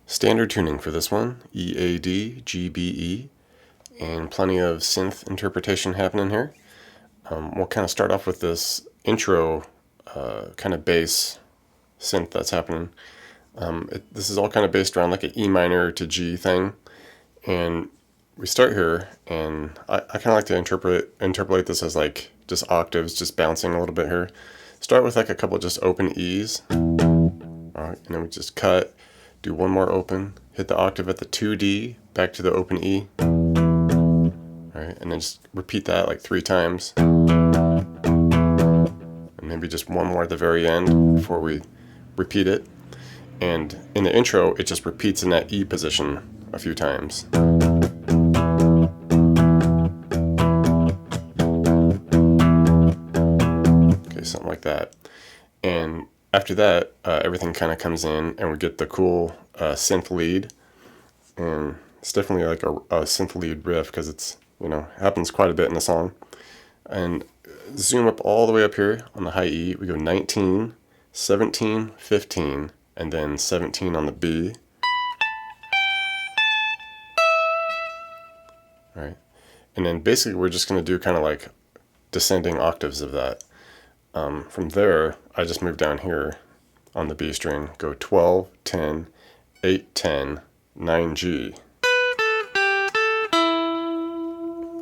Standard tuning for this one, E, A, D, G, B, E, and plenty of synth interpretation happening here. We'll kind of start off with this intro kind of bass synth that's happening. This is all kind of based around like an E minor to G thing, and we start here, and I kind of like to interpolate this as like just octaves, just bouncing a little bit here. Start with like a couple just open E's, all right, and then we just cut, do one more open, hit the octave at the 2D, back to the open E, all right, and then just repeat that like 3 times, and maybe just one more at the very end before we repeat it. And in the intro, it just repeats in that E position a few times. Okay, something like that. And after that, everything kind of comes in, and we get the cool synth lead. And it's definitely like a synth lead riff, because it's, you know, happens quite a bit in the song. And zoom up all the way up here on the high E. We go 19, 17, 15, and then 17 on the B. Right, and then basically we're just going to do kind of like descending octaves of that. From there, I just move down here on the B string, go 12, 10, 8, 10, 9G.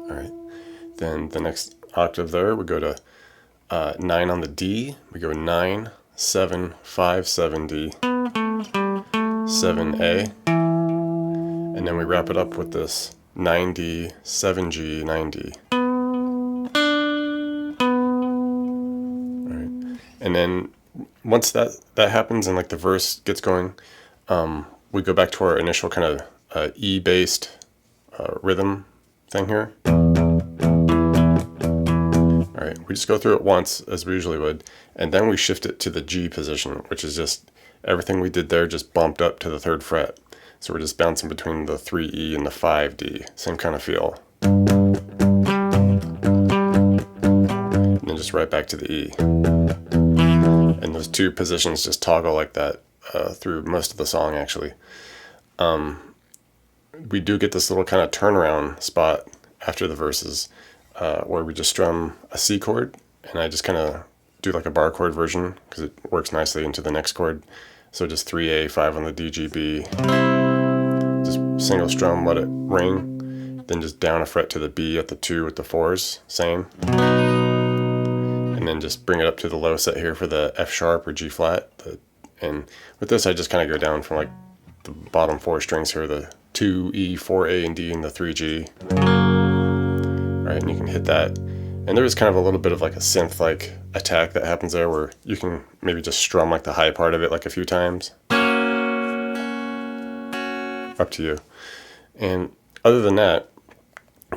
All right, then the next octave there, we go to 9 on the D, we go 9, 7, 5, 7D, 7A, and then we wrap it up with this 9D, 7G, 9D. All right. And then once that happens and like the verse gets going, we go back to our initial kind of E-based rhythm thing here. All right, we just go through it once as we usually would, and then we shift it to the G position, which is just everything we did there just bumped up to the 3rd fret. So we're just bouncing between the 3E and the 5D, same kind of feel. And then just right back to the E. And those 2 positions just toggle like that through most of the song, actually. We do get this little kind of turnaround spot after the verses where we just strum a C chord, and I just kind of do like a bar chord version because it works nicely into the next chord. So just 3A, 5 on the D, G, B. Just single strum, let it ring, then just down a fret to the B at the 2 with the 4s, same. And then just bring it up to the low set here for the F sharp or G flat. And with this, I just kind of go down from like the bottom 4 strings here, the 2, E, 4, A, and D, and the 3, G. All right, and you can hit that. And there is kind of a little bit of like a synth like attack that happens there where you can maybe just strum like the high part of it like a few times. Up to you. And other than that,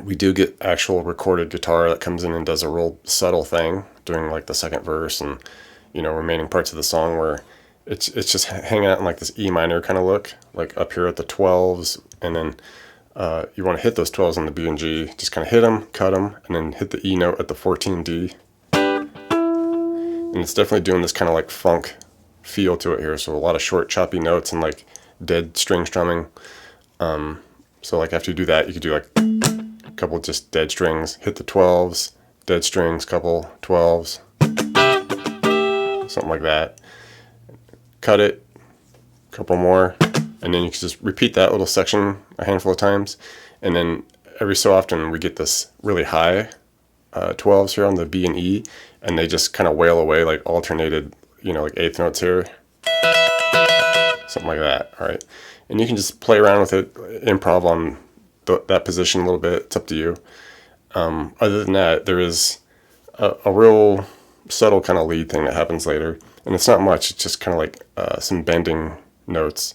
we do get actual recorded guitar that comes in and does a real subtle thing during like the 2nd verse and, you know, remaining parts of the song where it's just hanging out in like this E minor kind of look, like up here at the 12s, and then you want to hit those 12s on the B and G, just kind of hit them, cut them, and then hit the E note at the 14D. And it's definitely doing this kind of like funk feel to it here, so a lot of short choppy notes and like dead string strumming. So like after you do that, you could do like a couple just dead strings, hit the 12s, dead strings, couple 12s, something like that. Cut it, a couple more, and then you can just repeat that little section a handful of times. And then every so often we get this really high 12s here on the B and E, and they just kind of wail away like alternated, you know, like eighth notes here, something like that. All right, and you can just play around with it, improv on that position a little bit. It's up to you. Other than that, there is a real subtle kind of lead thing that happens later, and it's not much. It's just kind of like some bending notes.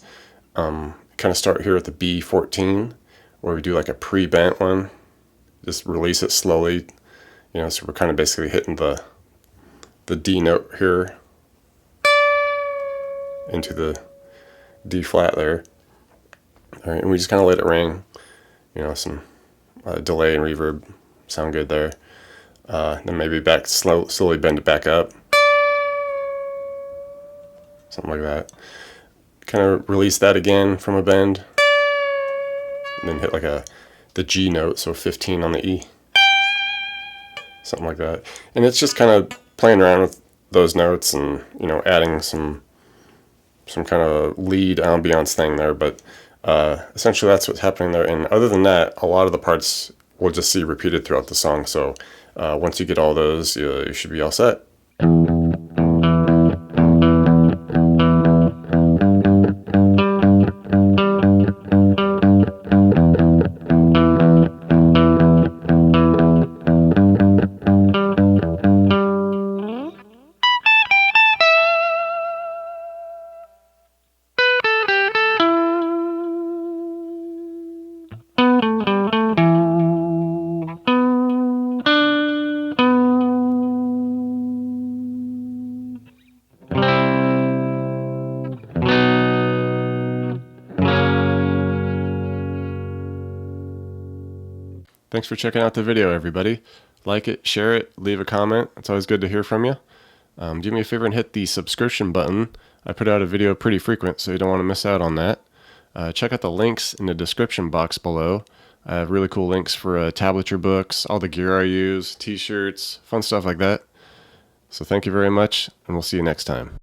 Kind of start here at the B14, where we do like a pre-bent one. Just release it slowly. You know, so we're kind of basically hitting the D note here into the D flat there. All right, and we just kind of let it ring. You know, some delay and reverb sound good there. Then maybe back slowly bend it back up, something like that. Kind of release that again from a bend, and then hit like the G note, so 15 on the E. Something like that. And it's just kind of playing around with those notes and, you know, adding some kind of lead ambiance thing there. But essentially that's what's happening there. And other than that, a lot of the parts we'll just see repeated throughout the song. So once you get all those, you should be all set. Thanks for checking out the video, everybody. Like it, share it, leave a comment. It's always good to hear from you. Do me a favor and hit the subscription button. I put out a video pretty frequent, so you don't want to miss out on that. Check out the links in the description box below. I have really cool links for tablature books, all the gear I use, t-shirts, fun stuff like that. So thank you very much, and we'll see you next time.